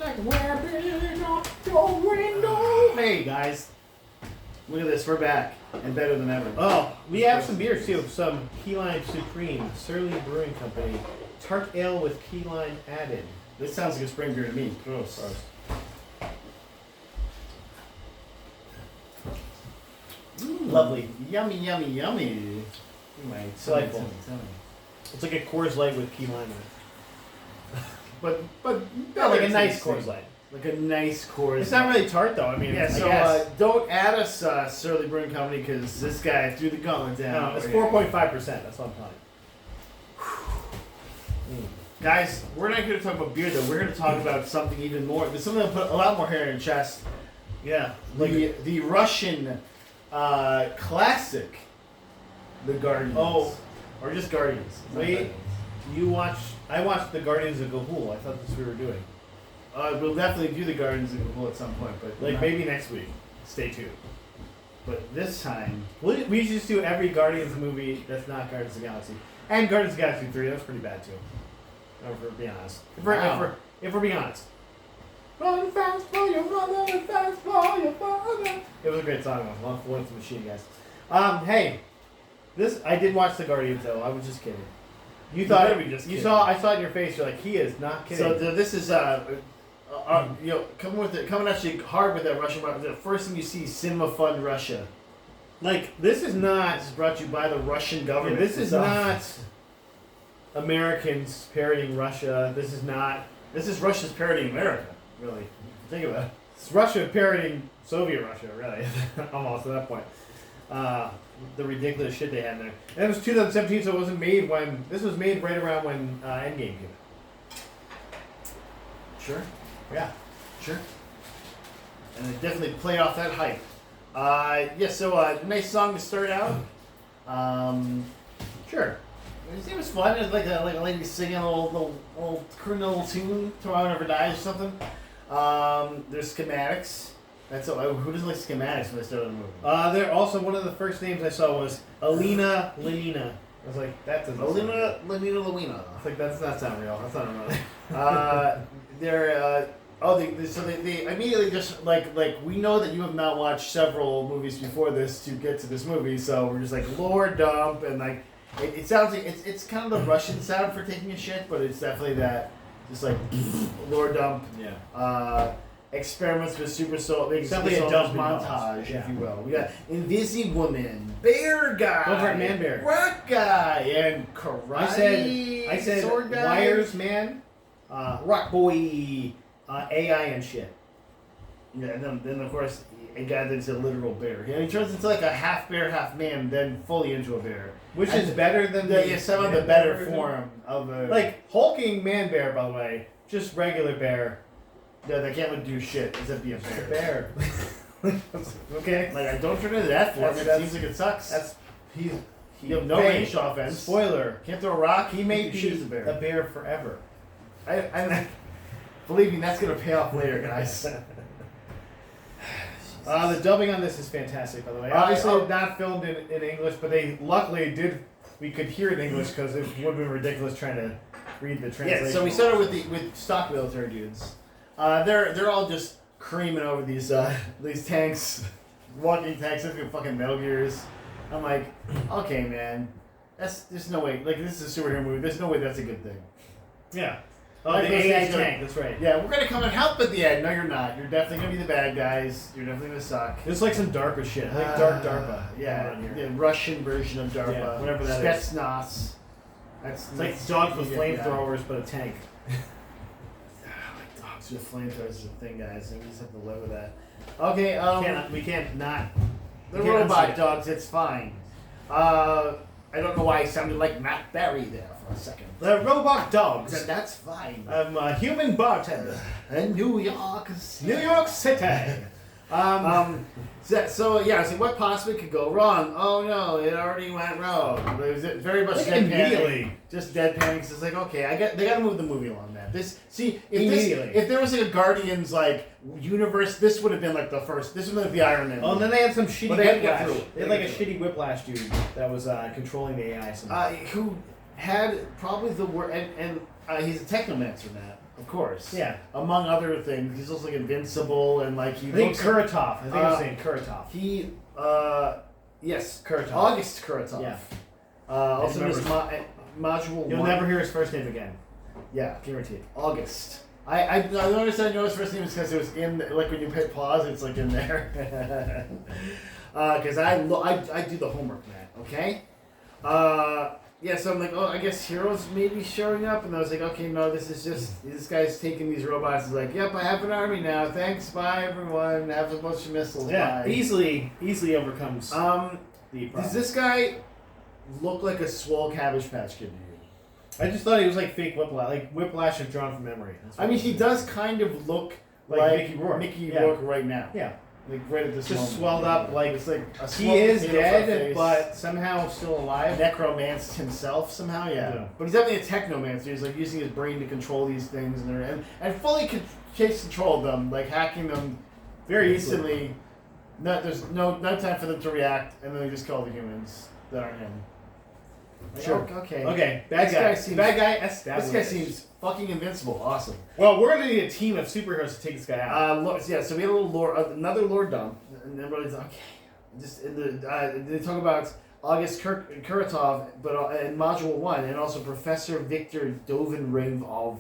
like webbing up your window. Hey guys, look at this. We're back and better than ever. Oh, we have some beers too. Some Key Lime Supreme, Surly Brewing Company, tart ale with key lime added. This sounds like a spring beer to me. Gross. Lovely. Yummy, yummy, yummy. Right, Delightful. It's like a Coors Light with key lime in it. But Not like a nice Coors Light. Like a nice Coors. It's not really tart though. I mean, Yeah, I so guess. don't add us Surly Brewing Company because this guy threw the gauntlet down. No, it's 4.5%. That's what I'm telling you. Guys, we're not here to talk about beer though. We're going to talk about something even more. There's something that put a lot more hair in your chest. Yeah. The Russian classic, The Guardians. Oh. Or just Guardians. Wait. I watched the Guardians of Gahul. I thought that's what we were doing. We'll definitely do the Guardians of the Gahul at some point, but Like maybe next week. Stay tuned. But this time, We should just do every Guardians movie that's not Guardians of the Galaxy. And Guardians of the Galaxy 3, that's pretty bad too. If we're being honest. If we're being honest. Run fast for your mother, run fast for your father. It was a great song. I love Florence and the Machine, guys. Hey, I did watch the Guardians though. I was just kidding. You thought better be just kidding. I saw it in your face. You're like, he is not kidding. so this is coming at you hard with that Russian. The first thing you see, Cinema Fund Russia. like, this is not. This is brought to you by the Russian government. This is itself. not Americans parodying Russia. This is not. This is Russia's parodying America. Really, think about it. It's Russia parodying Soviet Russia, really. Almost at that point. The ridiculous shit they had in there. And it was 2017, so it wasn't made when. This was made right around when Endgame came out. Sure, Yeah. sure. And they definitely play off that hype. So nice song to start out. Sure. It was fun. It was like a lady singing a little crooning a little tune. Tomorrow Never Dies or something. There's schematics. That's who doesn't like schematics when they start the movie? There also, one of the first names I saw was Alina Lenina. I was like, that doesn't sound real. Lenina Luina. I was like, that does not sound real. That's not real. They immediately just like we know that you have not watched several movies before this to get to this movie, so we're just like lore dump and like it sounds like it's kind of the Russian sound for taking a shit, but it's definitely that just like lore dump. Yeah. Experiments with super soul, Definitely a soldiers dump montage, yeah. if you will. We got Invisi Woman, Bear Guy, Go for it, Man Bear. Rock Guy, and Karate. I said Sword Guy. Wires Man, Rock Boy, AI and shit. Yeah, and then of course a guy that's a literal bear. Yeah, he turns into like a half bear, half man, then fully into a bear. Which is better than some of the Man better Bear version. form of a Like hulking Man Bear, by the way, just regular bear. Yeah, they can't really do shit except be a bear. Bear. Okay. Like I don't turn into that form. It That's- seems like it sucks. He You have no hey, range offense. Spoiler. Can't throw a rock. He may You be choose a bear. forever. I believe me, that's gonna pay off later, guys. The dubbing on this is fantastic, by the way. Obviously, not filmed in English, but they luckily did. We could hear it in English because it would have been ridiculous trying to read the translation. Yeah, so we started with stock military dudes. They're all just creaming over these tanks, walking tanks. They're fucking Metal Gears. I'm like, okay, man, there's no way. Like this is a superhero movie. There's no way that's a good thing. Yeah. Like, The those AI things are- tank, that's right. Yeah, we're gonna come and help at the end. No, you're not. You're definitely gonna be the bad guys. You're definitely gonna suck. It's like some DARPA shit. Like dark DARPA. Yeah, going on here. the Russian version of DARPA. Yeah, whatever that is. Spetsnaz. That's It's like dogs with yeah. flamethrowers, but a tank. Like dogs with flamethrowers is a thing, guys, and we just have to live with that. Okay, We can't not. the we can't unsee robot it. dogs, it's fine. I don't know why I sounded like Matt Berry there for a second. The robot I dogs. said, that's fine. I'm a human bartender. And New York. New York City. So what possibly could go wrong? Oh no, it already went wrong. It was very much Like deadpan. immediately. Just deadpan because it's like, okay, they gotta move the movie along, man. Immediately. If there was like a Guardians like universe, this would have been like the first. This would have been like the Iron Man. Oh, and then they had some shitty But they had to get whiplash. through it. They had like a shitty whiplash dude that was controlling the AI somehow. had probably the word, and he's a technomancer, Matt, of course. Yeah. Among other things, he's also like invincible and like he. I think looks Kuratov. I think I was saying Kuratov. He, yes, Kuratov. August Kuratov. Yeah. Also remember- this module. You'll 1. never hear his first name again. Yeah, guaranteed. August. I noticed I know his first name is because it was in like when you hit pause, it's like in there. Because I do the homework, man. Okay. Yeah, so I'm like, oh, I guess Heroes maybe showing up, and I was like, okay, no, this is just this guy's taking these robots. He's like, yep, I have an army now. Thanks, bye everyone. Have a bunch of missiles. Yeah, Bye. easily overcomes the problem. Does this guy look like a swole Cabbage Patch Kid to you? I just thought he was like fake Whiplash, like Whiplash if drawn from memory. That's what I mean, it he is. does kind of look Like like Mickey Rourke. Mickey Yeah. Rourke right now. Yeah, Like right at this just moment. swelled up. Like It's like a he swelled is potato dead, face. but somehow still alive. Necromanced himself somehow, yeah. Yeah. But he's definitely a technomancer. He's like using his brain to control these things and fully takes control of them, like hacking them Very instantly. There's no time for them to react, and then they just kill the humans that aren't him. Like, Sure. Okay. Okay, bad This guy. guy seems- Bad guy established. This guy seems fucking invincible. Awesome. Well, we're gonna need a team of superheroes to take this guy out. Yeah. So we had a little lore, another lore dump, and everybody's like, okay. Just in the they talk about August Kuratov, but in Module 1, and also Professor Victor Dovenravov.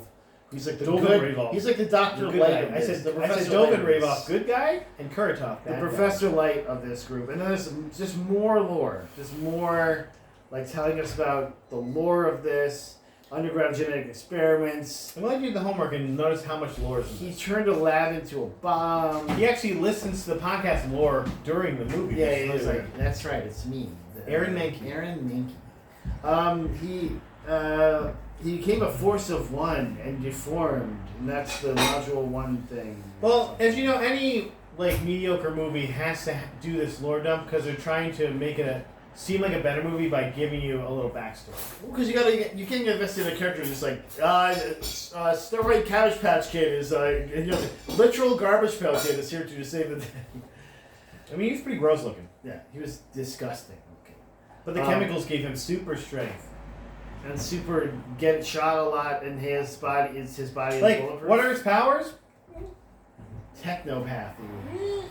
He's like the Dovenravov. He's like the Doctor The good Light guy. of I this. said the Professor Dovin Light of this. Ravoff, good guy, and Kuratov, The bad Professor Light of this group, and then there's just more lore, just more like telling us about the lore of this underground genetic experiments. guy. I'm glad you did the homework and notice how much lore is in He this. turned a lab into a bomb. He actually listens to the podcast lore during the movie. Yeah, It's he's really like, that's right, it's me. Aaron Mankey. Aaron Mankey. He became a force of one and deformed, and that's the Module 1 thing. Well, as you know, any like mediocre movie has to do this lore dump because they're trying to make it seem like a better movie by giving you a little backstory. Because you can't get invested in a character just like steroid Cabbage Patch Kid is literal Garbage Pail Kid is here to save the day. I mean, he's pretty gross looking, Yeah, he was disgusting. Okay. but the chemicals gave him super strength. And super get shot a lot, and his body is Like, bulletproof. what are his powers? Technopathy?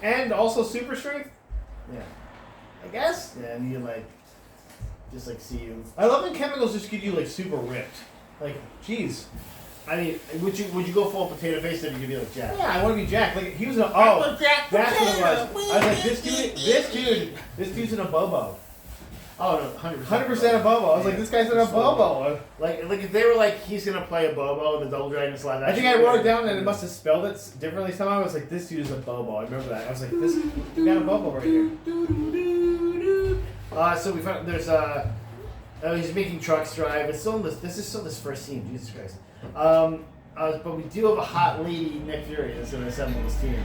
And also super strength, Yeah, I guess. yeah, and he just see you. I love when chemicals just get you like super ripped. Like, jeez. I mean, would you go full potato face if you could be like Jack? Yeah, I want to be Jack. Like, he was that's what it was. I was like, this dude's in a bobo. Oh no, 100%. 100% a bobo. I was like, this guy's in a bobo. Like if they were like he's gonna play a Bobo in the Double Dragon live I think I wrote it down and it must have spelled it differently somehow. I was like, this dude is a bobo. I remember that. I was like, this you got a bobo right here. So we found there's he's making trucks drive. It's still in this is still this first scene. Jesus Christ. But we do have a hot lady Nick Fury that's gonna assemble this team.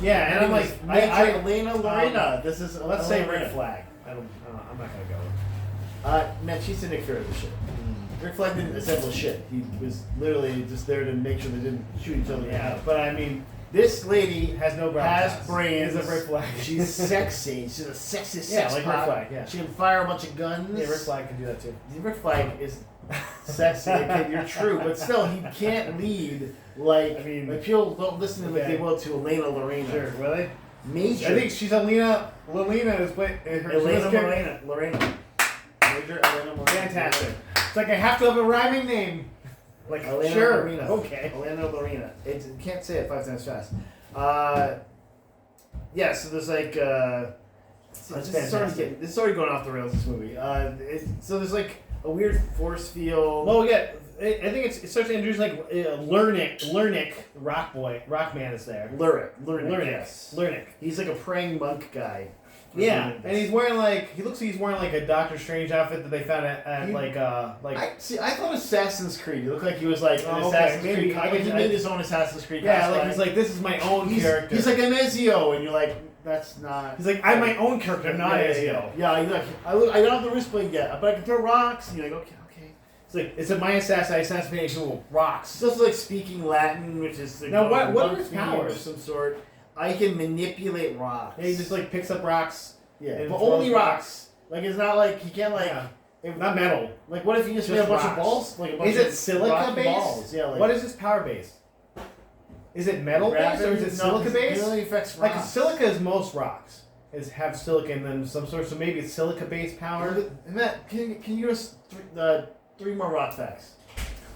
Yeah, and I'm like, Elena Lorena. This is let's say Elena. Rick Flag. I'm not gonna go. Man, she's a Nick Fury of the shit. Rick Flag didn't assemble shit. He was literally just there to make sure they didn't shoot each other. Yeah, but I mean, This lady has no has brains. Is a Rick Flag. She's sexy. She's a sexy Yeah, sex like pot. Rick Flag, yeah. She can fire a bunch of guns. Yeah, Rick Flag can do that too. Rick Flag is sexy. Okay, you're true, but still, he can't lead like. I mean, like people don't listen to him like okay. they will to Elena Lorena. Sure, will they? Major. I think she's Lena is her Elena Lorena. Major Elena Lorena. Fantastic. It's like I have to have a rhyming name. Like, Elena sure. Lorena. Okay. Elena Lorena. You can't say it 5 times fast. Yeah, so there's like. That's this is already going off the rails, this movie. So there's like a weird force field. Well, yeah, I think it starts to introduce like Lernick, Rock Man is there. Lernick. He's like a praying monk guy. Yeah, and he's wearing he looks like he's wearing like a Doctor Strange outfit that they found at I thought Assassin's Creed. He looked like he was like an okay, Assassin's maybe. Creed. He made his own Assassin's Creed. Yeah, cosplay. like he's like, this is my own character. He's like an Ezio, and you're like, that's not. He's like, I'm my own character, not Ezio. Yeah, he's like, I don't have the wrist blade yet, but I can throw rocks. And you're like, okay. It's like, it's my assassinate people rocks. He's also like speaking Latin, which is like, Now, what are his monk powers? of some sort. I can manipulate rocks. And he just like picks up rocks. Yeah, and but throws only rocks. Like it's not like he can't like. Yeah. Not metal. Like, what if you just made a bunch of balls? Like a bunch Is it of silica rocky based? balls? Yeah. Like, What is his power base? Is it metal based or is it silica based? It only affects Like rocks. silica is most rocks. Have silica in them of some sort, so maybe it's silica based power. Matt, can you give us three more rock facts?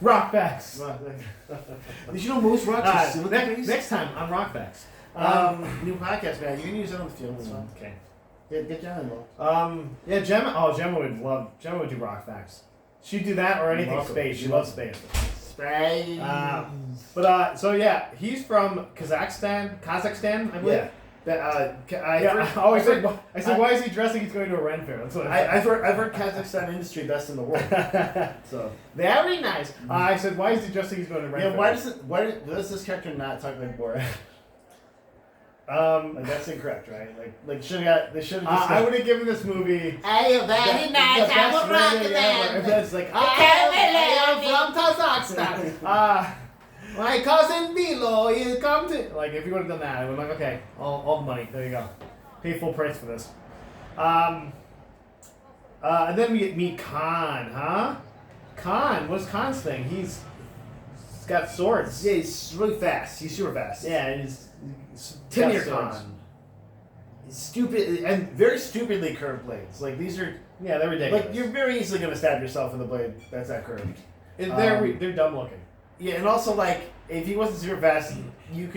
Rock facts. Did you know most rocks are silica based? Next time on Rock Facts. New podcast, man. You can use it on the field. It's fine. Okay. Get Gemma involved. Yeah, Gemma. Oh, Gemma would do Rock Facts. She'd do that or anything Love it. space. She loves space. Space. So yeah, he's from Kazakhstan, I believe. Yeah. I said, why is he dressing? He's going to a Ren fair. That's what I've heard Kazakhstan industry best in the world. So very nice. I said, why is he dressing? He's going to Ren fair. Why does this character not talk like Borat? Like that's incorrect, right? Like should have just. I would have given this movie. Hey, very nice. I'm a rocket man. It's like I am from Kazakhstan. My cousin Bilo is come to. Like if you would have done that, I would have been like, okay, all the money. There you go. Pay full price for this. And then we meet Khan, huh? Khan, what's Khan's thing? He's got swords. Yeah, he's really fast. He's super fast. Yeah, and he's Timir got swords. Khan. Stupid and very stupidly curved blades. Like these are. Yeah, they're ridiculous. Like you're very easily gonna stab yourself with a blade that's that curved. And they're dumb looking. Yeah, and also like if he wasn't super fast, you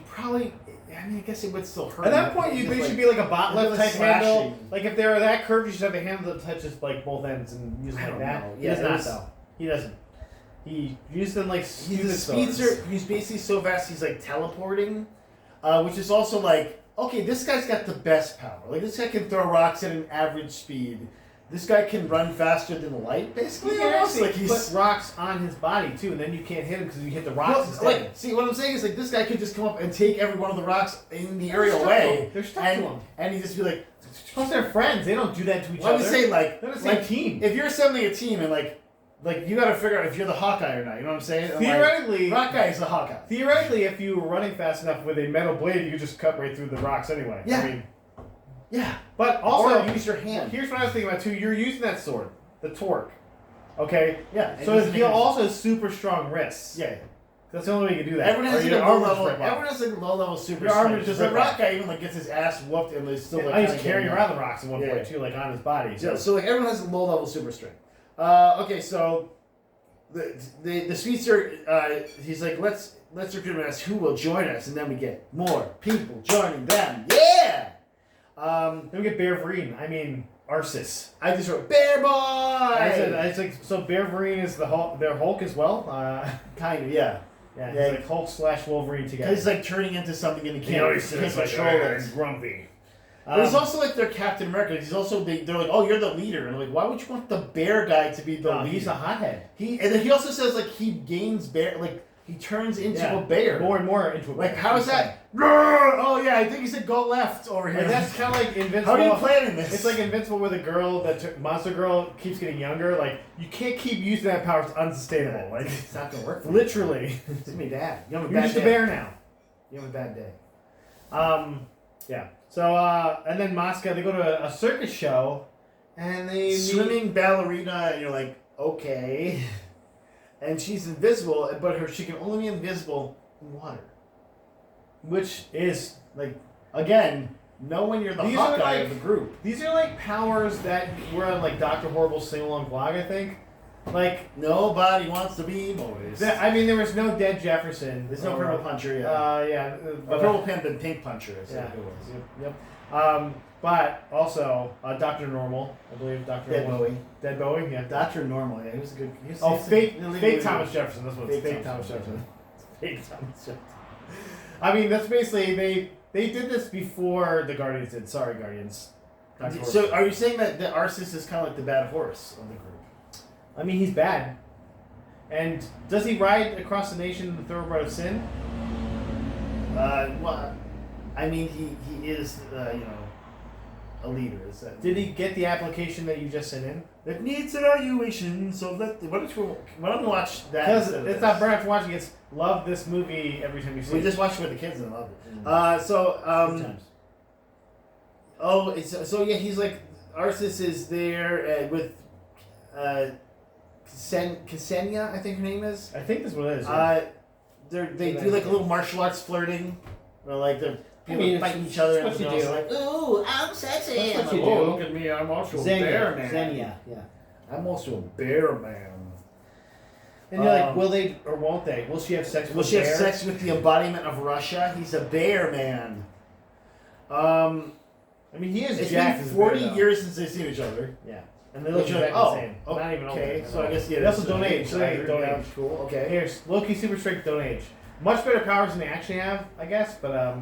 probably. I mean, I guess it would still hurt. At that point, they should be like a bot lift type handle. slashing. Like if they're that curved, you should have a handle that touches like both ends and use it I like don't that. know. He Yeah, does it not was- though. He doesn't. He used them like He's stupid a swords. speedster. He's basically so fast. He's like teleporting, which is also like okay. This guy's got the best power. Like this guy can throw rocks at an average speed. This guy can run faster than light. Basically, He can almost. actually Like he's put rocks on his body too, and then you can't hit him because you hit the rocks well, instead. like see what I'm saying is like this guy could just come up and take every one of the rocks in the area stuck to away, him. They're stuck to him. and he just be like. Plus, they're friends. They don't do that to each Well, I other. would say like They're the same like, team. If you're assembling a team and like you got to figure out if you're the Hawkeye or not. You know what I'm saying? And, Theoretically, like, Hawkeye is the Hawkeye. Theoretically, if you were running fast enough with a metal blade, you could just cut right through the rocks anyway. Yeah. I mean, Yeah. but also, Or use your hand. here's what I was thinking about too. You're using that sword, the torque. Okay? Yeah. So he also has super strong wrists. Yeah. That's the only way you can do that. Everyone has Or like your a low armor level. just rip off. Everyone has like low level super Your armor strength. just The rip rock off. guy even like gets his ass whooped and is still like. He's kinda carrying getting around up. the rocks at one Yeah. point too, like on his body. Yeah, so like everyone has low level super strength. Okay, so the speedster, he's like, let's recruit and ask who will join us, and then we get more people joining them. Yeah. Then we get Bear Vereen. I mean Arceus. I just wrote Bear Boy. I said so. Bear Vereen is their Hulk as well. Kind of, yeah. Yeah, Yeah. he's like Hulk / Wolverine together. He's like turning into something and he You know, can't, he's can't like control it. grumpy. But he's also like their Captain America. He's also they're like, oh, you're the leader, and I'm like, why would you want the bear guy to be the leader? He's a hothead. And then he also says like he gains bear, like he turns into a bear. More and more into a bear. Like how is that? Oh yeah, I think he said go left over here. And that's kind of like Invincible. How are you planning this? It's like Invincible with a girl Monster Girl keeps getting younger. Like you can't keep using that power. It's unsustainable. Like it's not gonna work. Literally. It's me, Dad. You have a You're bad just a day. bear now. You have a bad day. Yeah. So and then Moscow, they go to a circus show, and they meet- Swimming ballerina, and you're like, okay. And she's invisible, but she can only be invisible in water. which is Like again, know when you're the These are Hawkeye like- of the group. these are like powers that were on like Dr. Horrible's sing along blog, I think. Like Nobody wants to be boys. I mean, there was no dead Jefferson. There's no purple puncher yet. Yeah. A purple pen and pink puncher. Is Yeah. what it was. Yep. But also Dr. Normal, I believe Dr. Dead Normal. Bowie. Dead Bowie, yeah. Dr. Normal. Yeah, he was a good. He was, Oh, he's fake really Thomas good. Jefferson. That's what it's Fake Thomas Jefferson. Fake Thomas Jefferson. I mean, that's basically they did this before the Guardians did. Sorry, Guardians. Dr. So, Horrible. are you saying that the Arceus is kind of like the bad horse of the group? I mean, he's bad. And does he ride across the nation in the thoroughbred of sin? Well, I mean, he is, a leader. Is that? Did he get the application that you just sent in? It needs evaluation, so why don't we watch that? Because instead of it's this? not Brad watching. It's love this movie every time you see We it. just watched it with the kids and loved it. Sometimes. Oh, so yeah, he's like Arceus is there with Ksenia, I think her name is. I think that's what it is. Yeah. They do like a little martial arts flirting, or like they're people fighting each other. That's And what you do. like, Ooh, I'm sexy. That's what you do. oh, look at me! I'm also a bear man. Xenia, yeah. I'm also a bear man. And you're like, will they or won't they? Will she have sex with Will a she have bear? sex with the embodiment of Russia? He's a bear man. I mean, he is It's jacked been as a 40 bear, though. years since they've seen each other. Yeah. And they look Which you're exactly like, the same. oh, Not even okay. older. So I guess yeah. They also that's don't an age. either. Don't Yeah, age. cool. Okay. Here's Loki Super Strength, don't age. Much better powers than they actually have, I guess. But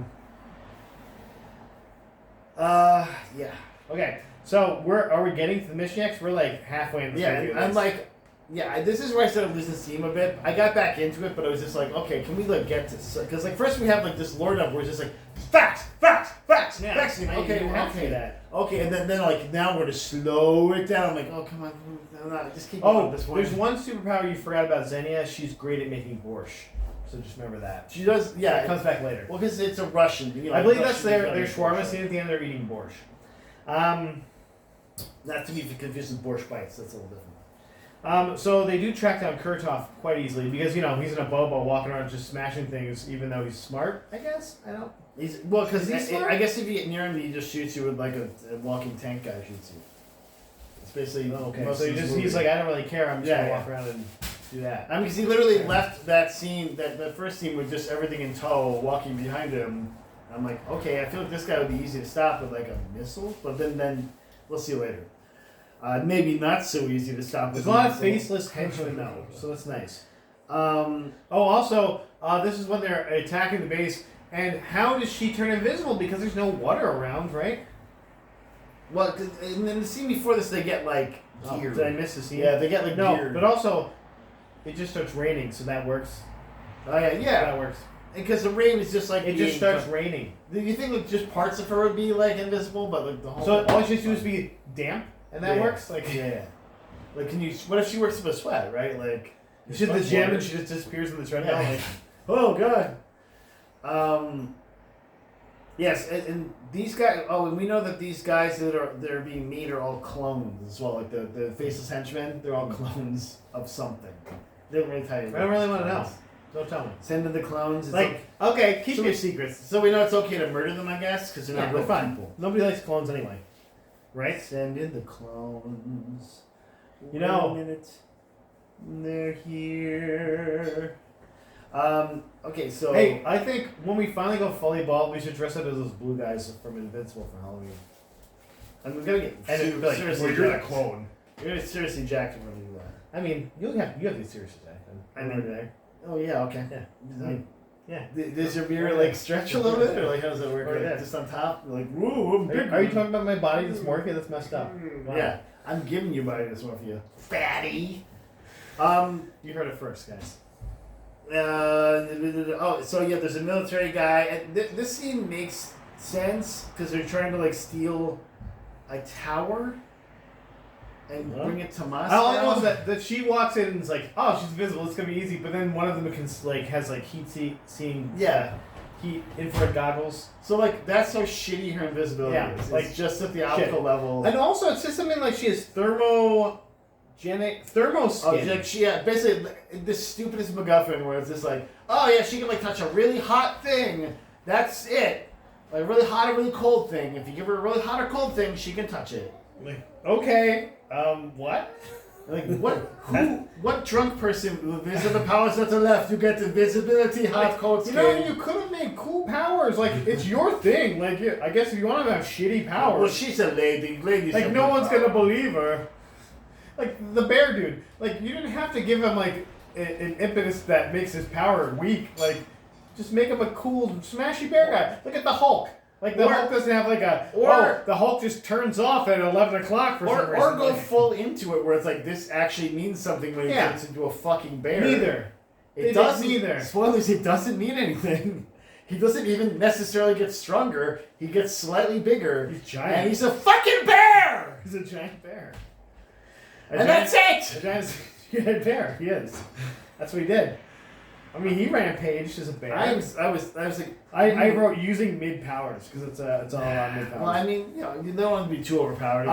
Yeah. okay. So are we getting to the mission yet? 'Cause we're like halfway in the Yeah, movie. I'm like, this is where I started losing steam a bit. I got back into it, but I was just like, okay, can we like get to, because like first we have like this lord up where it's just like facts, Yeah, facts. I Okay, didn't have to okay, do that. okay, and then like now we're to slow it down. I'm like, oh come on, just keep going Oh, at this point. there's one superpower you forgot about Xenia. She's great at making borscht. So just remember that. She does, yeah. It comes back later. Well, because it's a Russian. You know, I believe Russian that's their Russian shawarma borscht. scene at the end. They're eating borscht. Not to be confused with borscht bites. That's a little different. So they do track down Kurtov quite easily because he's in a bobo walking around just smashing things, even though he's smart. I guess I don't. Because Is he smart? I guess if you get near him, he just shoots you with like a walking tank guy shoots you. It's basically Okay, most so of this movie. he's like, I don't really care. I'm just Yeah, gonna yeah. walk around and do that. I mean, because he literally left that scene, that first scene with just everything in tow, walking behind him. I'm like, okay, I feel like this guy would be easy to stop with like a missile, but then we'll see later. Maybe not so easy to stop with There's a lot of missile. faceless henchmen though, so that's nice. Um, Also, this is when they're attacking the base. And how does she turn invisible? Because there's no water around, right? well, and then the scene before this, they get like gear. Did I miss the scene? Yeah, they get like No, gear. but also, it just starts raining, so that works. Oh yeah, That works. because the rain is just like It just starts raining. Do you think like just parts of her would be like invisible, but like the whole? So thing- all she has to do is be damp, and that Yeah. works? Like, yeah. Like, can you? What if she works up a sweat, right? Like, you sit at the sweat's gym water. and she just disappears in the treadmill. Yeah. Like, Oh god. Yes, and these guys. Oh, and we know that these guys that are being made are all clones as well. Like the faceless henchmen, they're all clones of something. They don't really tell you. I don't really want to know. Don't tell me. Send in the clones. It's Like, okay, keep so- your secrets. so we know it's okay to murder them, I guess, because they're Yeah, not they're real fine. people. Nobody likes clones anyway. Right? Send in the clones. You know- Wait a minute. They're here. Okay, so Hey, I think when we finally go fully bald, we should dress up as those blue guys from Invincible for Halloween. I'm gonna get And it'd be like, seriously well, you're the jacked. clone. You're gonna seriously jacked when we do that. I mean, you have to be serious today. I mean, there. Oh yeah, okay. Yeah. I mean, Yeah. does your mirror like stretch a little bit, or like how does it work? Right Like, there. just on top, like woo, I'm big. Are you talking about my body that's morphia that's messed up? Wow. Yeah, I'm giving you body dysmorphia, fatty. You heard it first, guys. So yeah, there's a military guy, and this scene makes sense because they're trying to like steal a tower and Huh? bring it to Moscow. All I know is that she walks in and is like, oh, she's visible, it's gonna be easy. But then one of them has like seeing Yeah. heat infrared goggles. So like that's how shitty her invisibility Yeah, is. like, It's just at the optical shit. level. And also, it says something like she has thermo Oh, skin. like she basically the stupidest MacGuffin where it's just like, oh yeah, she can like touch a really hot thing. That's it. Like a really hot or really cold thing. If you give her a really hot or cold thing, she can touch it. Like, okay, what? Like what drunk person with the powers at the left? You get invisibility, hot, cold You skin. know, you could have made cool powers. Like, it's your thing. Like, I guess if you want to have shitty powers. Well, she's a lady. Ladies. Like, have no good one's power. gonna believe her. Like, the bear dude. Like, you didn't have to give him, like, an impetus that makes his power weak. Like, just make him a cool, smashy bear guy. Look at the Hulk. Like, the Hulk doesn't have, like, the Hulk just turns off at 11 o'clock for some reason. Or go Like, full into it where it's like, this actually means something when he Yeah. turns into a fucking bear. neither. It doesn't either. Spoilers, it doesn't mean anything. He doesn't even necessarily get stronger. He gets slightly bigger. He's giant. And he's a fucking bear! He's a giant bear. And that's it! A giant bear. He is. That's what he did. I mean, he rampaged as a bear. I was like... I wrote using mid powers because it's all about mid powers. Well, I mean, you don't want to be too overpowered.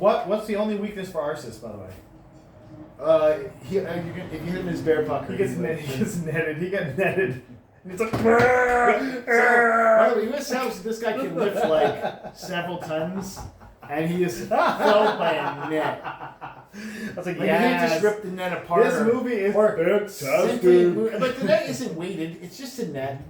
What's the only weakness for Arceus, by the way? if you hit him in his bear pucker, He gets netted. He got netted. And it's like. So, by the way, U.S. House, this guy can lift like several tons, and he is felled by a net. I was like, Like yes. you can't just rip the net apart. This movie is simply, but the net isn't weighted; it's just a net.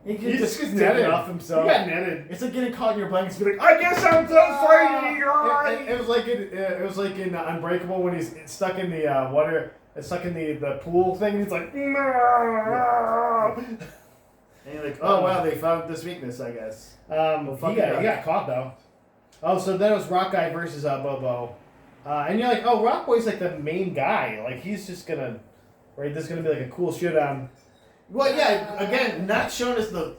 He can He just just take netted it off himself. He got netted. It's like getting caught in your blankets. Be like, I guess I'm so free. It was like in Unbreakable when he's stuck in the water, stuck in the pool thing. He's like, no. And you're like, oh wow, they found this weakness, I guess. He got caught though. Oh, so then it was Rock Guy versus Bobo, and you're like, oh, Rock Boy's like the main guy. Like he's just gonna, right? There's gonna be like a cool showdown. Well, yeah, again, not shown as the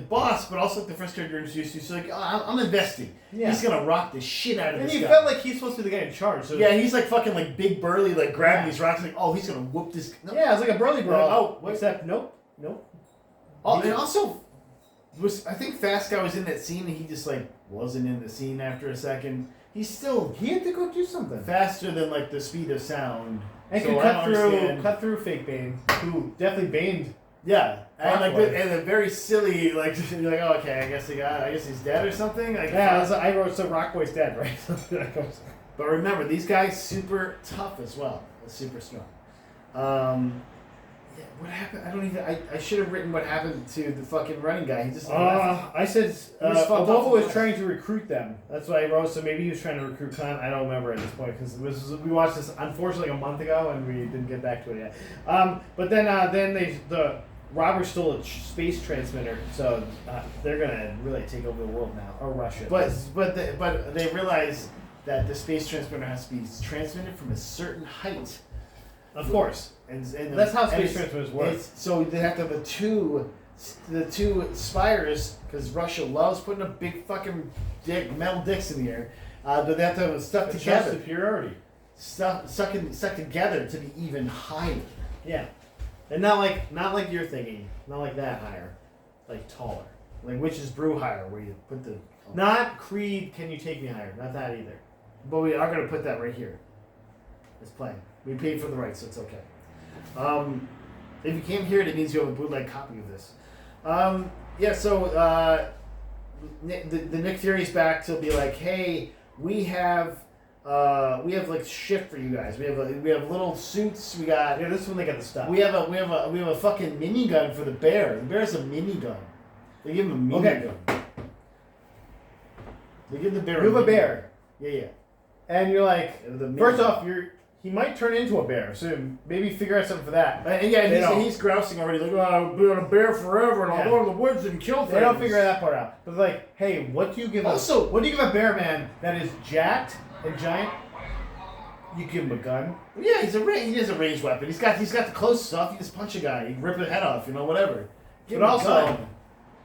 boss, but also like the first character introduced you. So like, oh, I'm investing. Yeah. He's gonna rock the shit out of And this he guy. felt like he's supposed to be the guy in charge. So Yeah, he's like fucking like big burly, like grabbing these rocks. Like, oh, he's gonna whoop this. No. yeah, it's like a burly brawl. Oh, what? Except nope. Oh, and also, I think Fast Guy was in that scene, and he just like wasn't in the scene after a second. He's still He had to go do something. faster than like the speed of sound. And So could I don't understand. cut through fake Bane, who definitely baned. Yeah, and like Rockboy. and a very silly like you're like, oh, okay, I guess he's dead or something. Like, Yeah, I wrote so Rockboy's dead, right? But remember, these guys super tough as well. Super strong. Yeah, what happened? I don't even. I should have written what happened to the fucking running guy. He just left. I said was fucked up Bobo for was what? trying to recruit them. That's what I wrote. So maybe he was trying to recruit Khan. I don't remember at this point because we watched this unfortunately a month ago and we didn't get back to it yet. But then the robbers stole a space transmitter, so they're gonna really take over the world now, or Russia. But they realize that the space transmitter has to be transmitted from a certain height. of course, And that's how and space it's- transmitters work. So they have to have the two spires, because Russia loves putting a big fucking metal dicks in the air. But they have to have it stuck It shows together, superiority. stuck together to be even higher. Yeah, and not like you're thinking, not like that higher, like taller. Like Witch's Brew higher, where you put the. Not Creed, Can You Take Me Higher? Not that either. But we are gonna put that right here. It's playing. We paid for the rights, so it's okay. If you came here, it means you have a bootleg copy of this. Yeah. So the Nick Fury's back to be like, hey, we have like shit for you guys. We have little suits. We got. Yeah, this is when they got the stuff. We have a fucking minigun for the bear. The bear's a minigun. They give him a minigun. Okay. They give the bear. You have a minigun. bear, Yeah. and you're like, The minigun. first off, he might turn into a bear, so maybe figure out something for that. And yeah, They don't. he's grousing already. Like, oh, I'll be on a bear forever, and I'll Yeah. go to the woods and kill things. They don't figure that part out. But like, hey, what do you give what do you give a bear man that is jacked and giant? You give him a gun. Yeah, he has a ranged weapon. He's got the close stuff. You just punch a guy, you rip his head off, whatever. Give But him also, a gun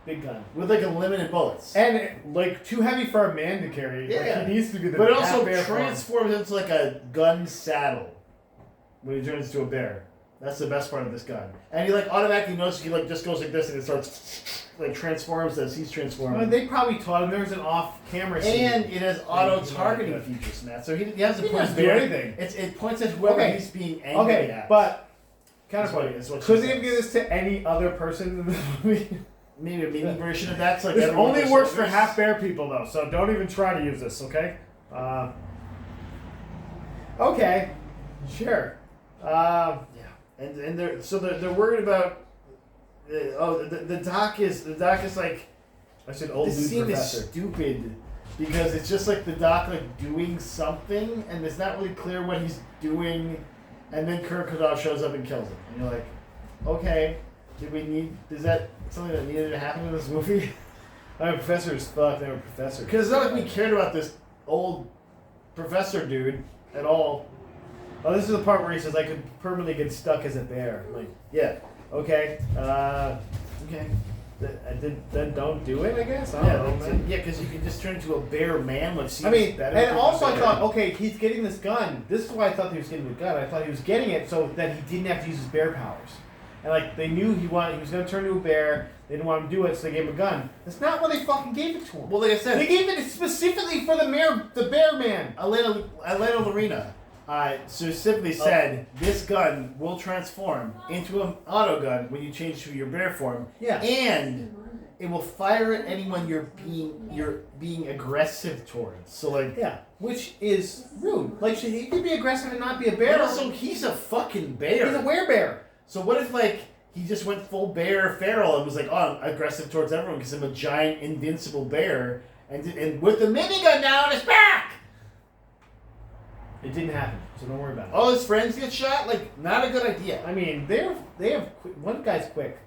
big gun. with like unlimited bullets. And like too heavy for a man to carry. Yeah. Like, he needs to be the But it also half bear form. transforms into like a gun saddle when he turns into a bear. That's the best part of this gun. And he like automatically knows he like just goes like this and it starts like transforms as he's transforming. I mean, they probably taught him there was an off-camera scene. And it has auto targeting Yeah. features, Matt. So he hasn't He point doesn't do bear. anything. It points at whoever Okay. he's being angry Okay, at. but That's counterpoint. what she Couldn't they says. have given this to any other person in the movie? Maybe a mini version of that's like This everyone only with works for shoulders. half bear people though, so don't even try to use this, okay? Okay, sure. Yeah, and they're worried about. The doc is like I said old this dude scene professor. is stupid because it's just like the doc like doing something and it's not really clear what he's doing, and then Kurkadov shows up and kills him, and you're like, okay, is that something that needed to happen in this movie? I'm a professor is fucked. I'm a professor. Because it's not like we cared about this old professor dude at all. Oh, this is the part where he says I could permanently get stuck as a bear. I'm like, Yeah. okay, Okay. then don't do it. I guess. I Yeah, don't know, man. because you can just turn into a bear man, which seems I mean, better. and than also a I bear. thought, okay, he's getting this gun. This is why I thought he was getting the gun. I thought he was getting it so that he didn't have to use his bear powers. And like they knew he was going to turn into a bear. They didn't want him to do it, so they gave him a gun. That's not what they fucking gave it to him. Well, like I said, They gave it specifically for the bear man. Elena Lorena. specifically said this gun will transform into an auto gun when you change to your bear form. Yeah. And it will fire at anyone you're being aggressive towards. So like which is rude. Like he could be aggressive and not be a bear. but also he's a fucking bear. He's a werebear. So what if like he just went full bear feral and was like, oh, I'm aggressive towards everyone because I'm a giant invincible bear and with the minigun now on his back. It didn't happen, so don't worry about it. All his friends get shot. Like not a good idea. I mean, they have one guy's quick.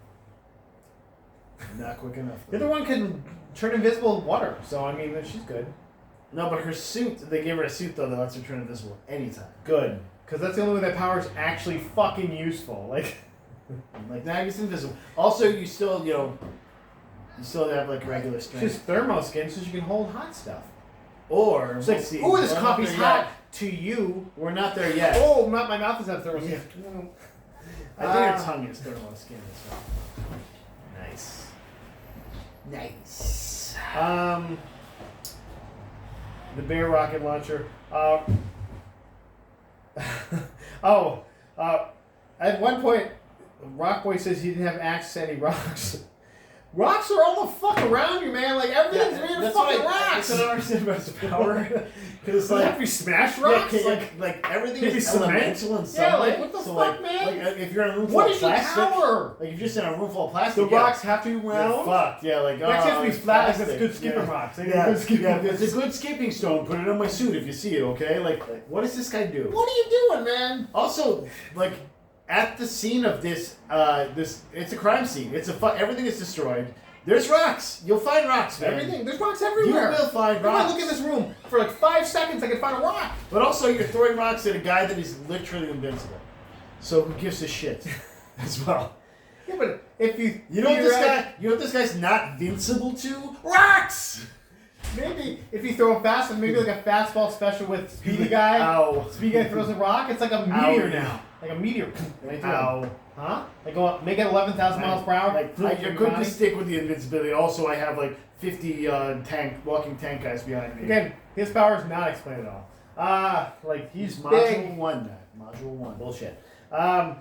Not quick enough. The other one can turn invisible in water, so I mean, she's good. No, but her suit, they gave her a suit though that lets her turn invisible anytime. Good, because that's the only way that power is actually fucking useful. Like now he's invisible. Also, you still, you still have like regular strength. she's thermo skin, so she can hold hot stuff. Or, It's like, see, ooh, this we're not coffee's there hot yet. to you. We're not there yet. Oh, my mouth is at thermo skin. I think her tongue is thermal skin as well. Nice. Nice. The bear rocket launcher. At one point, Rockboy says he didn't have access to any rocks. Rocks are all the fuck around you, man. Like everything's made of fucking rocks. That's what I don't understand about his power. Because Like, like, if you smash rocks, like everything maybe is cement? elemental in some Yeah, way. like, what the so fuck, like, man? Like if you're in a room full what of is your plastic, power? like if you're just in a room full of plastic, The rocks have to be you're round. fucked. Yeah, like Rocks have to be it's flat. Like plastic. that's good skipping Yeah. rocks. Like, Yeah, good skipping yeah, it's a good skipping stone. Put it on my suit if you see it, okay? Like, what does this guy do? What are you doing, man? Also, like, at the scene of this, it's a crime scene. Everything is destroyed. There's rocks. You'll find rocks, man. Everything. There's rocks everywhere. You will find If I rocks. look in this room for like 5 seconds, I can find a rock. But also, you're throwing rocks at a guy that is literally invincible. So who gives a shit? As well. Yeah, but if You know what this guy's not vincible to? Rocks. Maybe if you throw it fast, and maybe like a fastball special with Speedy Guy. Ow. Speedy Guy throws a rock. It's like a meteor Ow. now. Like a meteor. Ow. Huh? Like go up, make it 11,000 miles per hour. You're good to stick with the invincibility. Also, I have like 50 walking tank guys behind me. Again, his power is not explained at all. Like he's Module big. 1, Matt. Module 1. Bullshit. Oh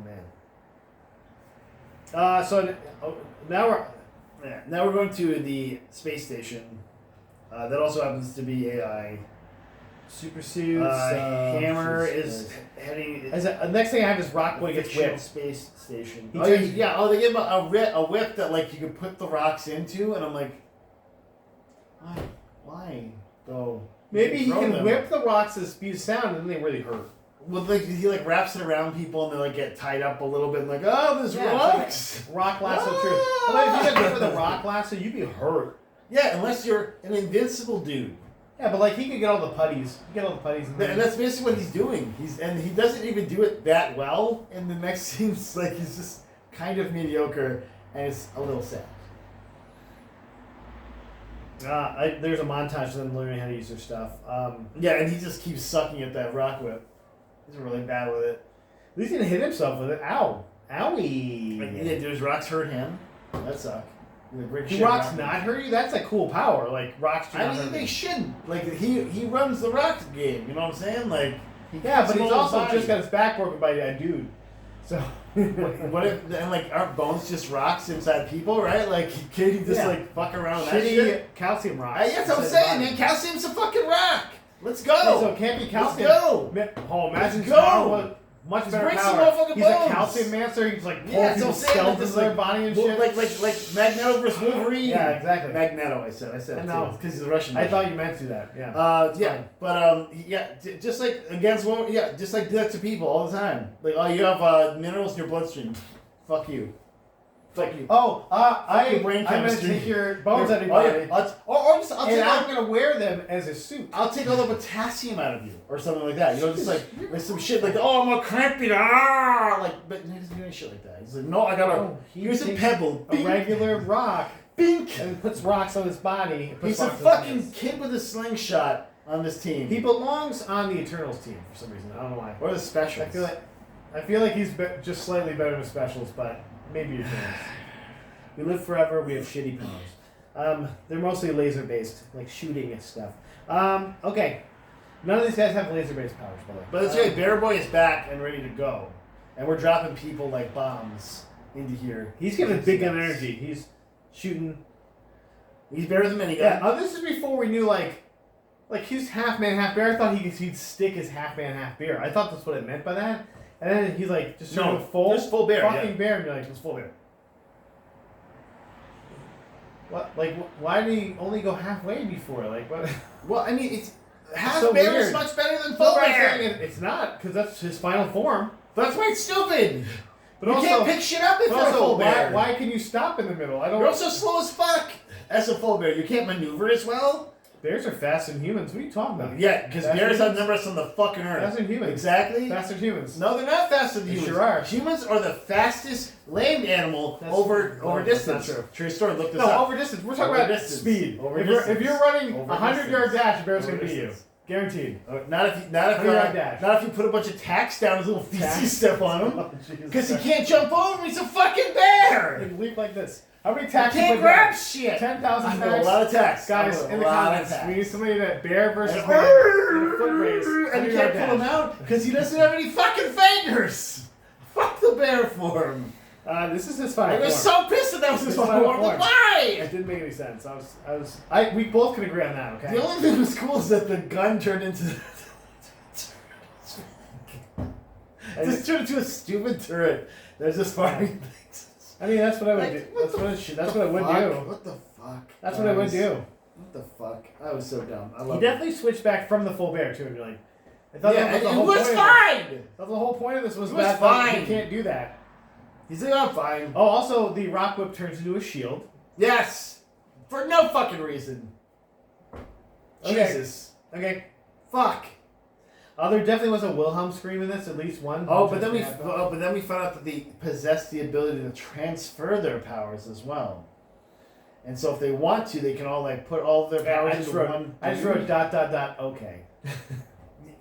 man. Now we're going to the space station. That also happens to be AI. Super suits. Hammer is heading. Next thing I have is Rockboy gets fictional whipped. space station. He Oh turns- yeah. Oh, they give him a whip that like you can put the rocks into, and I'm like, why? Though Maybe he throw can them. whip the rocks at the speed of sound, and then they really hurt. Well, like he like wraps it around people, and they like get tied up a little bit, and like, oh, there's Yeah, rocks. Rock lasso truth. Ah! Although if you get hit with a rock lasso, you'd be hurt. Yeah, unless you're an invincible dude. Yeah, but like he could get all the putties. And that's basically what he's doing. He doesn't even do it that well. In the next scenes, like he's just kind of mediocre, and it's a little sad. There's a montage of them learning how to use their stuff. Yeah, and he just keeps sucking at that rock whip. He's really bad with it. At least he didn't hit himself with it. Ow. Owie. Like, yeah, do his rocks hurt him? That suck. Do rocks not hurt you? That's a cool power. Like rocks do not I hurt mean, they me. shouldn't. Like he runs the rock game. You know what I'm saying? Like Yeah, but he's controls also body. just got his back broken by a dude. So What if and like aren't bones just rocks inside people? Right? Like can you just Yeah. like fuck around with that shitty shit? calcium rocks? That's what I'm inside the saying, body. man. Calcium's a fucking rock. Let's go. Yeah, so it can't be calcium. go. Oh, imagine Let's his power go. was much Just better break some power. motherfucking He's bones. a calcium mancer. He's like pulling Yeah, that's what I'm people's saying. skeletons Just of their body and shit. Like Magneto versus Wolverine. Yeah, exactly. Magneto, I said it No. too. Because he's a Russian. I thought you meant to that. Yeah. Yeah, fine. but just like against one, yeah, just like do that to people all the time. Like, oh, you have minerals in your bloodstream. Fuck you. Fuck you. Oh, Fucking brain I'm gonna chemistry. take your bones out of your Oh, body, yeah. I'll take and I'm gonna wear them as a suit. I'll take all the potassium out of you, or something like that. You know, just like some shit like, oh, I'm a crampy, like, but he doesn't do any shit like that. He's like, no, I gotta. Here's a takes pebble, a regular rock, bink. and puts rocks on his body. He's a fucking kid with a slingshot on this team. He belongs on the Eternals team for some reason. I don't know why. Or the specials. I feel like he's just slightly better than specials, but maybe Eternals. We live forever. We have shitty powers. They're mostly laser based, like shooting and stuff. Okay. None of these guys have laser-based powers, by the way. But that's right, Bear Boy is back and ready to go. And we're dropping people like bombs into here. He's giving big gun energy. He's shooting. He's better than minigun. Yeah, this is before we knew, like he's half man, half bear. I thought he'd stick his half man, half bear. I thought that's what it meant by that. And then he's like, just no, full bear. Fucking bear. And you're like, it's full bear. What? Like, why did he only go halfway before? Like, what? Well, I mean, it's half so bear weird. is much better than full bear. It's not, because that's his final form. That's why it's stupid. But you also, can't pick shit up if you're a full bear. Why can you stop in the middle? I don't. You're also slow as fuck as a full bear. You can't maneuver as well. Bears are faster than humans. What are you talking about? Yeah, because bears outnumber us on the fucking earth. Faster than humans. Exactly. Faster than humans. No, they're not faster than They humans. sure are. Humans are the fastest land animal over distance. That's true. True story. Look this up. No, over distance. We're talking Over about distance. speed. Over If you're running Over 100-yard dash, a bear's Over gonna beat you. distance. Guaranteed. Not if 100-yard dash. not if you put a bunch of tacks down his little feces step on him. Oh, Jesus Because he Christ. can't jump over. He's a fucking bear. He can leap like this. How many He tacks? can't grab shit. 10,000 I tacks. know a lot of tacks. Guys, I know in a the lot of comments, tacks. we need somebody that bear versus And man in a foot race. and you 100-yard can't pull him dash. out because he doesn't have any fucking fingers. Fuck the bear form. This is his I final was form. so pissed that that was his His final final form. Like, form. why? It didn't make any sense. We both can agree on that, okay? The only thing that was cool is that the gun turned into. It just turned into a stupid turret. There's just firing things. I mean, that's what I would Like, do. what That's the what I would fuck? do. What the fuck? That's what I would guys? do. What the fuck? I was so dumb. I He love definitely switched back from the full bear too, and you're like, I thought Yeah, that was the and whole it was point. fine. That's the whole point of this was It was that fine. you can't do that. He's like, I'm fine. Oh, also the rock whip turns into a shield. Yes, for no fucking reason. Okay. Jesus. Okay. Fuck. There definitely was a Wilhelm scream in this, at least one. Oh, but then we found out that they possess the ability to transfer their powers as well. And so if they want to, they can all like put all of their powers into one. I just wrote ... Okay.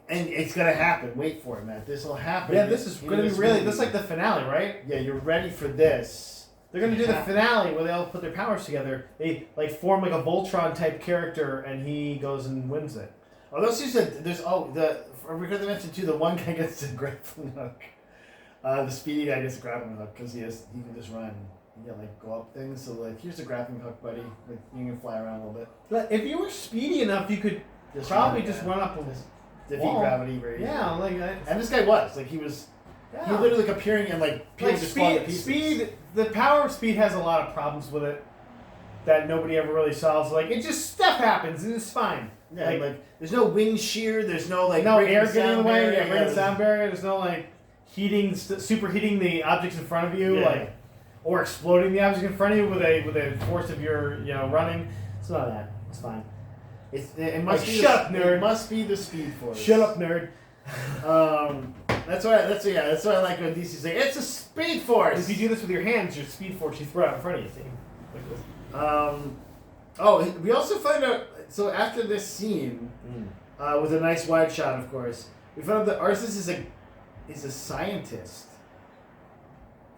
And it's gonna happen. Wait for it, man. This will happen. Yeah, this is in gonna be this really. movie. This is like the finale, right? Yeah, you're ready for this. They're gonna do the finale where they all put their powers together. They like form like a Voltron type character, and he goes and wins it. Oh, those two said there's we could have mentioned too. The one guy gets the grappling hook. The speedy guy gets a grappling hook because he can just run. He can like go up things. So like, here's a grappling hook, buddy. Like you can fly around a little bit. But if you were speedy enough, you could Just probably run, just yeah. run up a Just defeat wall. gravity very easily. Yeah, like that. And this guy was like he was Yeah. literally like appearing and like people Like just falling to speed, pieces. the power of speed has a lot of problems with it that nobody ever really solves. Like it just stuff happens and it's fine. Yeah, like there's no wind shear. There's no like no breaking air the getting in the sound way. barrier, Yeah, breaking the there's- sound barrier. There's no like heating, superheating the objects in front of you, Yeah. like or exploding the object in front of you with a force of your running. It's not that. It's fine. It must Like, be shut up, nerd. It must be the speed force. Shut up, nerd. That's why I like when DC's like it's a speed force. If you do this with your hands, your speed force you throw out in front of you. See? Like this. We also find out. So after this scene, with a nice wide shot, of course, we found out that Arceus is a scientist.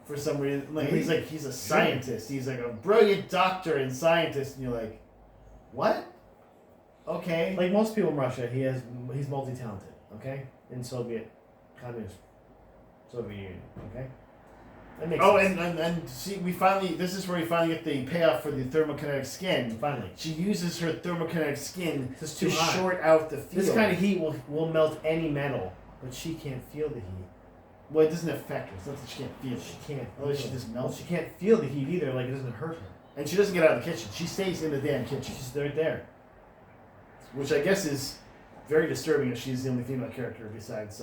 For some reason, like he's a scientist. He's like a brilliant doctor and scientist, and you're like, what? Okay. Like most people in Russia, he's multi-talented. Okay, in Soviet Union. Okay, that makes sense. And see, this is where we finally get the payoff for the thermokinetic skin. Finally, She uses her thermokinetic skin This is to too hot. short out the field. this kind of heat will melt any metal, but she can't feel the heat. Well, it doesn't affect her. It's not that she can't feel it. She can't. Otherwise feel she it. just melts. Well, she can't feel the heat either. Like it doesn't hurt her. And she doesn't get out of the kitchen. She stays in the damn kitchen. She's right there. Which I guess is very disturbing if she's the only female character besides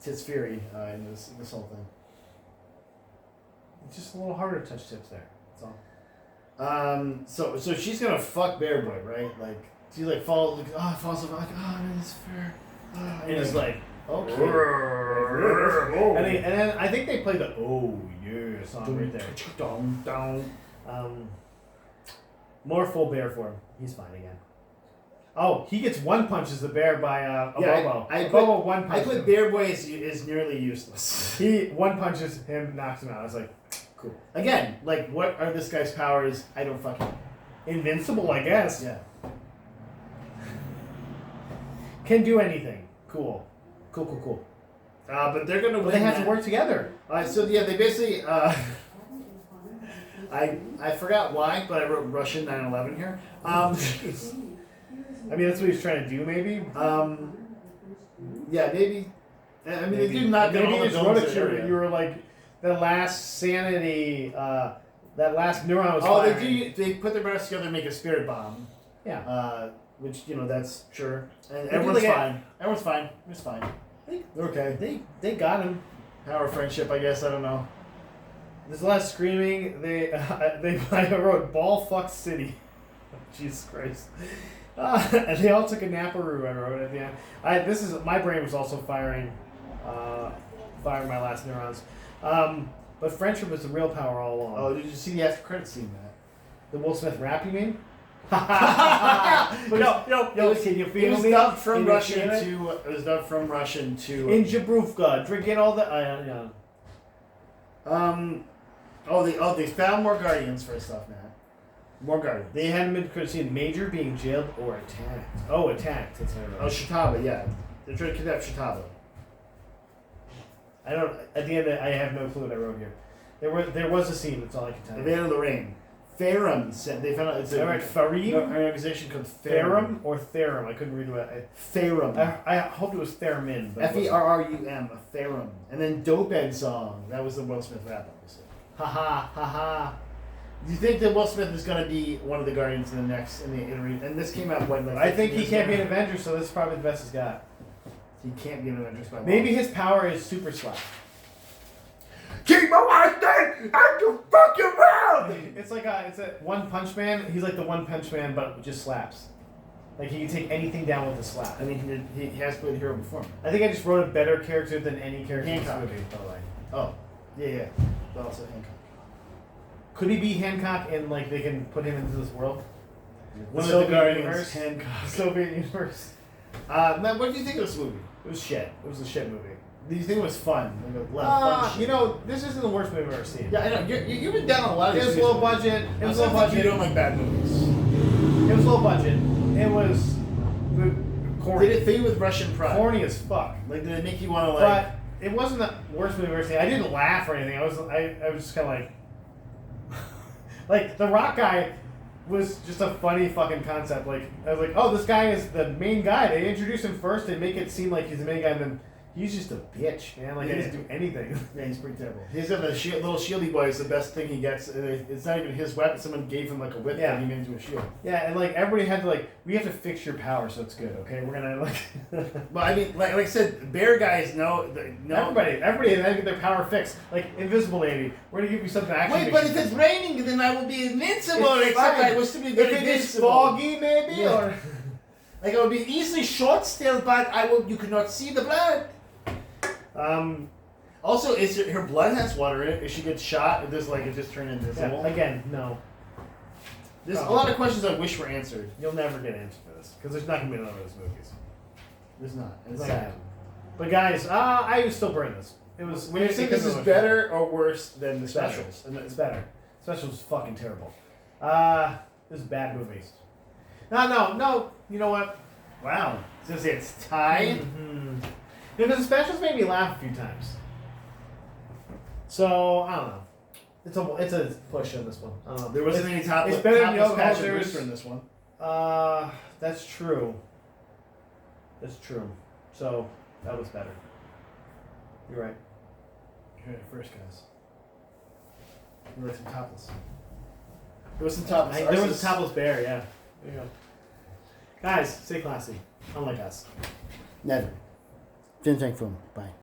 Tits Fury in this whole thing. It's just a little harder to touch tips there. That's all. So she's gonna fuck Bear Boy, right? Like she like falls in like man, it's fair. And it's like okay. and then I think they play the "Oh Yeah" song right there. Dum, dum. More full bear form. He's fine again. Oh, he gets one punches the bear by Yeah, Abobo one I punches put him. Bear Boy is nearly useless. He one punches him, knocks him out. I was like, cool. Again, like what are this guy's powers? I don't fucking Invincible, I guess. yeah. Can do anything. Cool. Cool. But they're gonna win. But they have that. to work together. So yeah, they basically. I forgot why, but I wrote Russian 9/11 here. Jeez. I mean, that's what he's trying to do, maybe. Yeah, maybe. I mean, Maybe. they do not get Maybe all the it's wrote domes it. area. You were like the last sanity. That last neuron was. Oh, firing. they put their breasts together and make a spirit bomb. Yeah. Which that's sure. And They everyone's do like fine. Everyone's fine. It's fine. They're okay. They got him. Power of friendship, I guess. I don't know. There's a lot of screaming. I wrote ball fuck city. Jesus Christ. And they all took a naparoo. I wrote at the end. My brain was also firing my last neurons. But friendship was the real power all along. Oh, did you see the after credit scene? That The Will Smith rap, you mean? Yo, can you it feel was me? dubbed from Can you Russian feel it? to. It was dubbed from Russian to. In Jabruvka, drinking all the. Yeah. They found more guardians first off, Matt. More guardians. They hadn't been seen Major being jailed or attacked. Oh, attacked. That's what I wrote. Shataba, yeah. They're trying to kidnap Shataba. I don't. At the end, I have no clue what I wrote here. There was a scene. That's all I can tell The you. Band of the Rain. Therum said they found out it's All right, Farim, an organization called Therum or Therum. I couldn't read what. Therum. I hoped it was Theremin. but it wasn't. Ferrum. A Therum. And then Dope Ed Song. That was the Will Smith rap, obviously. Ha. Do you think that Will Smith is going to be one of the Guardians in the iteration? And this came out when? Like I think he 15 can't be years an ago? Avenger, so this is probably the best he's got. He can't be an Avengers by Maybe his power is super slap. Keep my thing out your fucking mouth! It's a One Punch Man. He's like the One Punch Man, but just slaps. Like he can take anything down with a slap. I mean, he has played a hero before. I think I just wrote a better character than any character in Hancock. this movie, by the way. Oh, yeah. But also Hancock. Could he be Hancock and like they can put him into this world? One The of the Soviet Guardians, universe? Hancock. The Soviet universe. Matt, what do you think of this movie? It was shit. It was a shit movie. Do you think it was fun? Like a lot of fun shit? This isn't the worst movie I've ever seen. Yeah, I know. You've been down on a lot of It was these low movies. budget. It was I low don't think budget. you don't like bad movies. It was low budget. It was corny. Did it fit you with Russian pride? Corny as fuck. Like, did it make you want to like? But it wasn't the worst movie I've ever seen. I didn't laugh or anything. I was just kind of like the Rock guy was just a funny fucking concept. Like I was like, oh, this guy is the main guy. They introduce him first and make it seem like he's the main guy, and then he's just a bitch, man. Like he doesn't do anything. Yeah, he's pretty terrible. He's got the little shieldy boy is the best thing he gets. It's not even his weapon. Someone gave him like a whip Yeah. that he made into a shield. Yeah, and like everybody had to like, we have to fix your power so it's good. Okay, we're gonna like. But I mean, like I said, bear guys no. Everybody had to get their power fixed. Like Invisible Lady, we're gonna give you something actually. Wait, but if it's raining, then I will be invincible. It's Except fine. I was to be if very it is invincible. foggy, maybe, Yeah. or Like I will be easily short still, but you could not see the blood. Also, her blood has water in it? If she gets shot, it just turned invisible? yeah, again, no. There's a lot of questions I wish were answered. You'll never get an answer for this because there's not gonna be another of those movies. There's not. It's It's not sad. gonna happen. But guys, I would still burn this. It was. When you it say couldn't this is have- better or worse than the It's better. specials? It's better. Specials was fucking terrible. This is a bad movie. No. You know what? Wow. So it's tied? Mm-hmm. Because the specials made me laugh a few times. So I don't know. It's a push on this one. I don't know. There wasn't any it's better than topless Yoga Patrick There's- Brewster in this one. That's true. That's true. So that was better. You're right. You heard it first, guys. There was some topless. There was some topless. There was a topless bear. Yeah. There you go. Guys, stay classy. Unlike us. Never. Jin Tang Foom. Bye.